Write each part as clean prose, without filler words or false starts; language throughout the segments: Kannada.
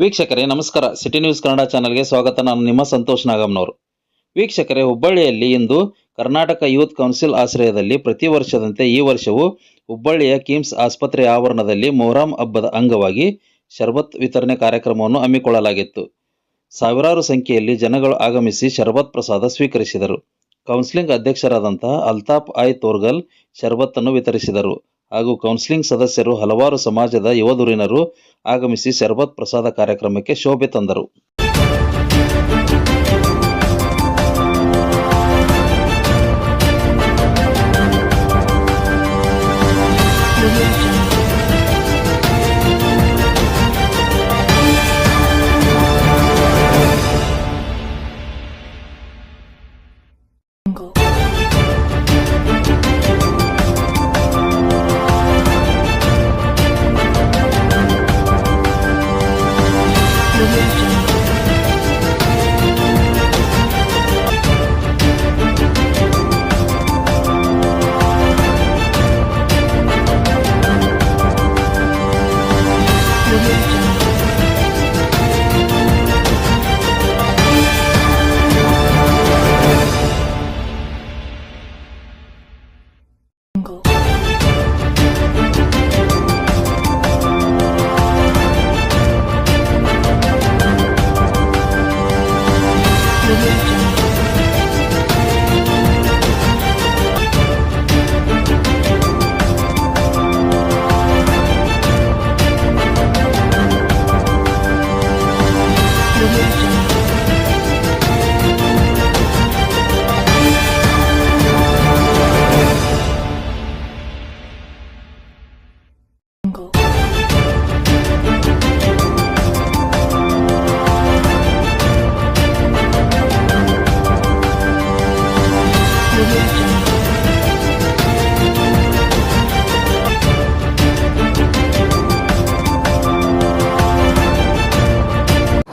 ವೀಕ್ಷಕರೇ ನಮಸ್ಕಾರ. ಸಿಟಿ ನ್ಯೂಸ್ ಕನ್ನಡ ಚಾನೆಲ್ಗೆ ಸ್ವಾಗತ. ನಾನು ನಿಮ್ಮ ಸಂತೋಷ್ ನಾಗಮ್ನವರು. ವೀಕ್ಷಕರೇ, ಹುಬ್ಬಳ್ಳಿಯಲ್ಲಿ ಇಂದು ಕರ್ನಾಟಕ ಯೂತ್ ಕೌನ್ಸಿಲ್ ಆಶ್ರಯದಲ್ಲಿ ಪ್ರತಿ ವರ್ಷದಂತೆ ಈ ವರ್ಷವೂ ಹುಬ್ಬಳ್ಳಿಯ ಕಿಮ್ಸ್ ಆಸ್ಪತ್ರೆ ಆವರಣದಲ್ಲಿ ಮೊಹರಂ ಹಬ್ಬದ ಅಂಗವಾಗಿ ಶರ್ಬತ್ ವಿತರಣೆ ಕಾರ್ಯಕ್ರಮವನ್ನು ಹಮ್ಮಿಕೊಳ್ಳಲಾಗಿತ್ತು. ಸಾವಿರಾರು ಸಂಖ್ಯೆಯಲ್ಲಿ ಜನಗಳು ಆಗಮಿಸಿ ಶರ್ಬತ್ ಪ್ರಸಾದ ಸ್ವೀಕರಿಸಿದರು. ಕೌನ್ಸಿಲಿಂಗ್ ಅಧ್ಯಕ್ಷರಾದಂತಹ ಅಲ್ತಾಫ್ ಐ ತೋರ್ಗಲ್ ಶರ್ಬತ್ತನ್ನು ವಿತರಿಸಿದರು. ಹಾಗೂ ಕೌನ್ಸಿಲಿಂಗ್ ಸದಸ್ಯರು ಹಲವಾರು ಸಮಾಜದ ಯುವಧುರೀಣರು ಆಗಮಿಸಿ ಶರ್ಬತ್ ಪ್ರಸಾದ ಕಾರ್ಯಕ್ರಮಕ್ಕೆ ಶೋಭೆ ತಂದರು.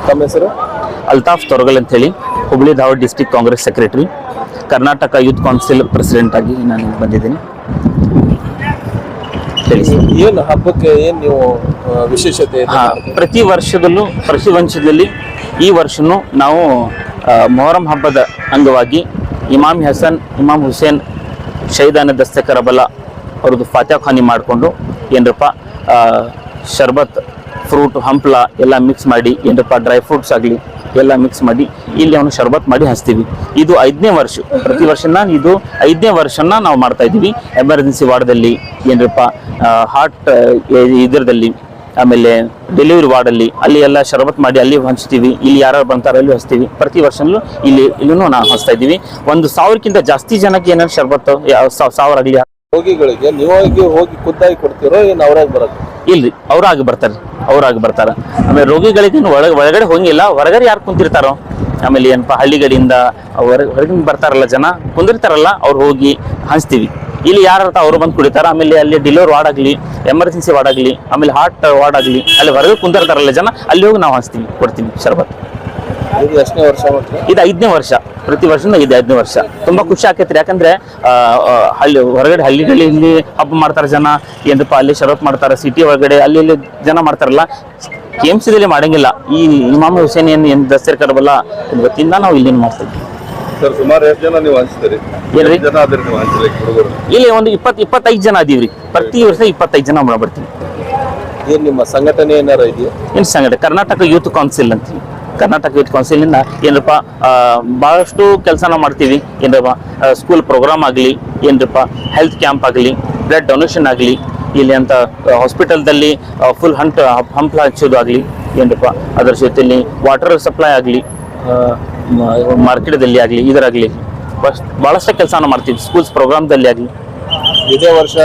ತಮ್ಮ ಹೆಸರು? ಅಲ್ತಾಫ್ ತೋರ್ಗಲ್ ಅಂತ ಹೇಳಿ, Hubli Dharwad district Congress secretary, Karnataka youth council president ಆಗಿ ನಾನು ಬಂದಿದ್ದೀನಿ. ಏನು ಹಬ್ಬಕ್ಕೆ ಏನು ನೀವು ವಿಶೇಷತೆ? ಪ್ರತಿ ವರ್ಷದಲ್ಲಿ ಈ ವರ್ಷನೂ ನಾವು ಮೊಹರಂ ಹಬ್ಬದ ಅಂಗವಾಗಿ ಇಮಾಮ್ ಹಸನ್ ಇಮಾಮ್ ಹುಸೇನ್ ಶಹೀದಾನ ದಸ್ತಕರಬಲ ಅವ್ರದ್ದು ಫಾತ್ಯಾ ಖಾನಿ ಮಾಡಿಕೊಂಡು ಏನರಪ್ಪ ಶರ್ಬತ್, ಫ್ರೂಟ್, ಹಂಪ್ಲ ಎಲ್ಲ ಮಿಕ್ಸ್ ಮಾಡಿ ಏನರಪ್ಪ ಡ್ರೈ ಫ್ರೂಟ್ಸ್ ಆಗಲಿ ಎಲ್ಲ ಮಿಕ್ಸ್ ಮಾಡಿ ಇಲ್ಲಿ ಅವನು ಶರ್ಬತ್ ಮಾಡಿ ಹಚ್ತೀವಿ. ಇದು 5ನೇ ವರ್ಷ. ಪ್ರತಿ ವರ್ಷನ ಇದು 5ನೇ ವರ್ಷನ ನಾವು ಮಾಡ್ತಾ ಇದ್ದೀವಿ. ಎಮರ್ಜೆನ್ಸಿ ವಾರ್ಡಲ್ಲಿ ಏನರಪ್ಪ ಹಾರ್ಟ್ ಇದರದಲ್ಲಿ, ಆಮೇಲೆ ಡೆಲಿವರಿ ವಾರ್ಡಲ್ಲಿ ಅಲ್ಲಿ ಎಲ್ಲ ಶರ್ಬತ್ ಮಾಡಿ ಅಲ್ಲಿ ಹಂಚ್ತೀವಿ. ಇಲ್ಲಿ ಯಾರು ಬರ್ತಾರೆ ಅಲ್ಲಿ ಹಚ್ತೀವಿ. ಪ್ರತಿ ವರ್ಷನೂ ಇಲ್ಲೂ ನಾವು ಹಚ್ತಾ ಇದ್ದೀವಿ. 1,000ಕ್ಕಿಂತ ಜಾಸ್ತಿ ಜನಕ್ಕೆ ಏನಾದ್ರು ಶರ್ಬತ್ತು 1,000 ಆಗಲಿ. ರೋಗಿಗಳಿಗೆ ನೀವಾಗಿ ಹೋಗಿ ಖುದ್ದಾಗಿ ಕೊಡ್ತೀರೋ ಏನು ಅವರಾಗಿ ಬರೋದು? ಇಲ್ರಿ, ಅವ್ರಾಗಿ ಬರ್ತಾರೆ. ಆಮೇಲೆ ರೋಗಿಗಳಿಗೆ ಒಳಗಡೆ ಹೋಗಿಲ್ಲ, ಹೊರಗಡೆ ಯಾರು ಕುಂತಿರ್ತಾರೋ, ಆಮೇಲೆ ಏನಪ್ಪ ಹಳ್ಳಿಗಡೆಯಿಂದ ಹೊರಗಿಂದ ಬರ್ತಾರಲ್ಲ ಜನ ಕುಂದಿರ್ತಾರಲ್ಲ, ಅವ್ರು ಹೋಗಿ ಹಂಚ್ತೀವಿ. ಇಲ್ಲಿ ಯಾರು ಅವ್ರು ಬಂದು ಕುಡಿತಾರ. ಆಮೇಲೆ ಅಲ್ಲಿ ಡೆಲಿವರಿ ವಾರ್ಡ್ ಆಗಲಿ, ಎಮರ್ಜೆನ್ಸಿ ವಾರ್ಡ್ ಆಗಲಿ, ಆಮೇಲೆ ಹಾರ್ಟ್ ವಾರ್ಡ್ ಆಗಲಿ, ಅಲ್ಲಿ ಹೊರಗೆ ಕುಂದಿರ್ತಾರಲ್ಲ ಜನ, ಅಲ್ಲಿ ಹೋಗಿ ನಾವು ಹಂಚ್ತೀವಿ, ಕೊಡ್ತೀವಿ ಶರ್ಬತ್. ಇದು ಎಷ್ಟನೇ ವರ್ಷ? ಇದು 5ನೇ ವರ್ಷ. ಪ್ರತಿ ವರ್ಷದಿಂದ ಇದು 5ನೇ ವರ್ಷ. ತುಂಬಾ ಖುಷಿ ಆಕೈತ್ರಿ. ಯಾಕಂದ್ರೆ ಹೊರಗಡೆ ಹಳ್ಳಿಗಳಲ್ಲಿ ಹಬ್ಬ ಮಾಡ್ತಾರೆ ಜನ, ಏನಪ್ಪ ಅಲ್ಲಿ ಶರತ್ ಮಾಡ್ತಾರೆ. ಸಿಟಿ ಒಳಗಡೆ ಅಲ್ಲಿ ಜನ ಮಾಡ್ತಾರಲ್ಲ, KMCದಲ್ಲಿ ಮಾಡಂಗಿಲ್ಲ. ಈ ಇಮಾಮ್ ಹುಸೇನ್ ಏನು ದಸ್ತಕರಬಲ ಇವತ್ತಿಂದ ನಾವು ಇಲ್ಲಿ ಮಾಡ್ತೀವಿ. ಸರ್, ಸುಮಾರು ಎಷ್ಟು ಜನ ನೀವು ಹಂಚ್ತೀರಿ? ಇಲ್ಲಿ ಒಂದು 20-25 ಜನ ಅದೀವ್ರಿ. ಪ್ರತಿ ವರ್ಷ 25 ಜನ ಮಾಡ್ಬಿಡ್ತೀವಿ. ಏನು ನಿಮ್ಮ ಸಂಘಟನೆ ಏನಾರ ಇದೆಯಾ? ಏನು ಸಂಘಟನೆ? ಕರ್ನಾಟಕ ಯೂತ್ ಕೌನ್ಸಿಲ್ ಅಂತೀವಿ. ಕರ್ನಾಟಕ ಯೂತ್ ಕೌನ್ಸಿಲಿಂದ ಏನಪ್ಪ ಭಾಳಷ್ಟು ಕೆಲಸನ ಮಾಡ್ತೀವಿ. ಏನಪ್ಪ ಸ್ಕೂಲ್ ಪ್ರೋಗ್ರಾಮ್ ಆಗಲಿ, ಏನಪ್ಪ ಹೆಲ್ತ್ ಕ್ಯಾಂಪ್ ಆಗಲಿ, ಬ್ಲಡ್ ಡೊನೇಷನ್ ಆಗಲಿ, ಇಲ್ಲಿ ಅಂತ ಹಾಸ್ಪಿಟಲ್ದಲ್ಲಿ ಫುಲ್ ಹಂಪ್ಲ ಹಚ್ಚೋದು ಆಗಲಿ, ಏನಪ್ಪ ಅದರ ಜೊತೆಯಲ್ಲಿ ವಾಟರ್ ಸಪ್ಲೈ ಆಗಲಿ, ಮಾರ್ಕೆಟ್ದಲ್ಲಿ ಆಗಲಿ, ಇದರಾಗಲಿ ಭಾಳಷ್ಟು ಕೆಲಸನ ಮಾಡ್ತೀವಿ. ಸ್ಕೂಲ್ಸ್ ಪ್ರೋಗ್ರಾಮ್ದಲ್ಲಿ ಆಗಲಿ. ಇದೇ ವರ್ಷ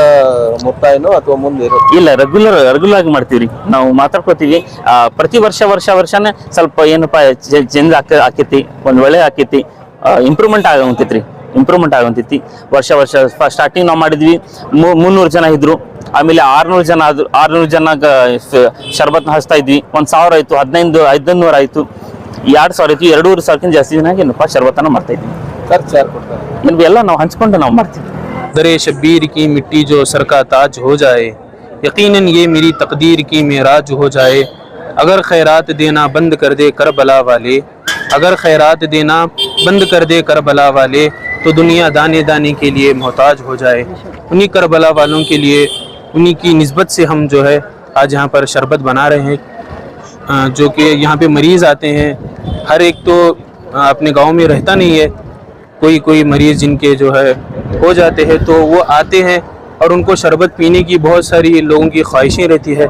ಮುಕ್ತಾಯನೋ ಅಥವಾ ಮುಂದೆ? ಇಲ್ಲ, ರೆಗ್ಯುಲರ್ ಆಗಿ ಮಾಡ್ತೀವ್ರಿ. ನಾವು ಮಾತಾಡ್ಕೋತೀವಿ. ಪ್ರತಿ ವರ್ಷನೇ ಸ್ವಲ್ಪ ಏನಪ್ಪ ಚೇಂಜ್ ಆಕೈತಿ, ಒಂದ್ ಒಳ್ಳೆ ಆಕೈತಿ, ಇಂಪ್ರೂವ್ಮೆಂಟ್ ಆಗಂತೈತಿ. ವರ್ಷ ಸ್ಟಾರ್ಟಿಂಗ್ ನಾವು ಮಾಡಿದ್ವಿ 300 ಜನ ಇದ್ರು. ಆಮೇಲೆ 600 ಜನ ಶರ್ಬತ್ನ ಹಚ್ತಾ ಇದ್ವಿ. 1,000 ಆಯ್ತು, 1500 ಆಯ್ತು, 2,000 ಆಯ್ತು, 2,500 ಜಾಸ್ತಿ ಜನ ಏನಪ್ಪ ಶರ್ಬತ್ತನ್ನ ಮಾಡ್ತಾ ಇದ್ವಿ. ಖರ್ಚು ಯಾರು ಕೊಡ್ತಾರೆ? ಎಲ್ಲ ನಾವು ಹಂಚ್ಕೊಂಡು ನಾವು ಮಾಡ್ತೀವಿ. दरे शब्बीर की मिट्टी जो सर का ताज हो जाए, यकीनन ये मेरी तकदीर की मेराज हो जाए, अगर खैरात देना बंद कर दे करबला वाले, अगर खैरात देना बंद कर दे करबला वाले, तो दुनिया दाने दाने के लिए मोहताज हो जाए। उन्हीं करबला वालों के लिए, उन्हीं की निस्बत से हम जो है आज यहाँ पर शरबत बना रहे हैं। जो कि यहाँ पे मरीज़ आते हैं, हर एक तो अपने गांव में रहता नहीं है, कोई कोई मरीज़ जिनके जो है हो जाते हैं तो वो आते हैं और उनको शरबत पीने की बहुत सारी लोगों की ख्वाहिशें रहती है,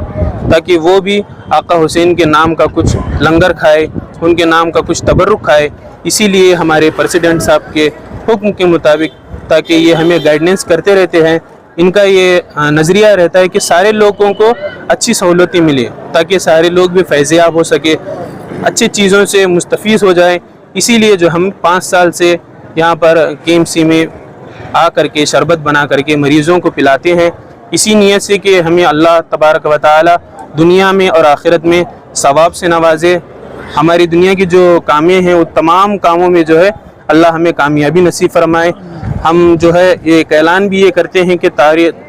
ताकि वो भी आका हुसैन के नाम का कुछ लंगर खाए, उनके नाम का कुछ तबर्रुक खाए। इसीलिए हमारे प्रेसिडेंट साहब के हुक्म के मुताबिक, ताकि ये हमें गाइडेंस करते रहते हैं, इनका ये नज़रिया रहता है कि सारे लोगों को अच्छी सहूलतें मिले, ताकि सारे लोग भी फैज़याब हो सके, अच्छी चीज़ों से मुस्तफ़ीज़ हो जाए। इसीलिए जो हम 5 साल से यहाँ पर KMC में आ करके शरबत बना करके मरीज़ों को पिलाते हैं, इसी नीयत से कि हमें अल्लाह तबारक व तआला दुनिया में और आखिरत में सवाब से नवाजे। हमारी दुनिया की जो कामें हैं वो तमाम कामों में जो है अल्लाह हमें कामयाबी नसीब फरमाए। हम जो है एक ऐलान भी ये करते हैं कि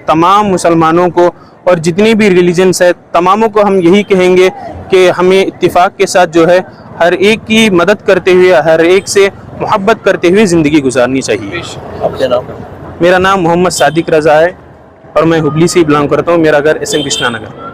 तमाम मुसलमानों को और जितनी भी रिलीजन्स है तमामों को हम यही कहेंगे कि हमें इत्तिफाक के साथ जो है हर एक की मदद करते हुए, हर एक से मोहब्बत करते हुए ज़िंदगी गुजारनी चाहिए। आपके नाम? मेरा नाम मोहम्मद सादिक रज़ा है और मैं हुबली से बिलोंग करता हूँ। मेरा घर SM कृष्णा नगर।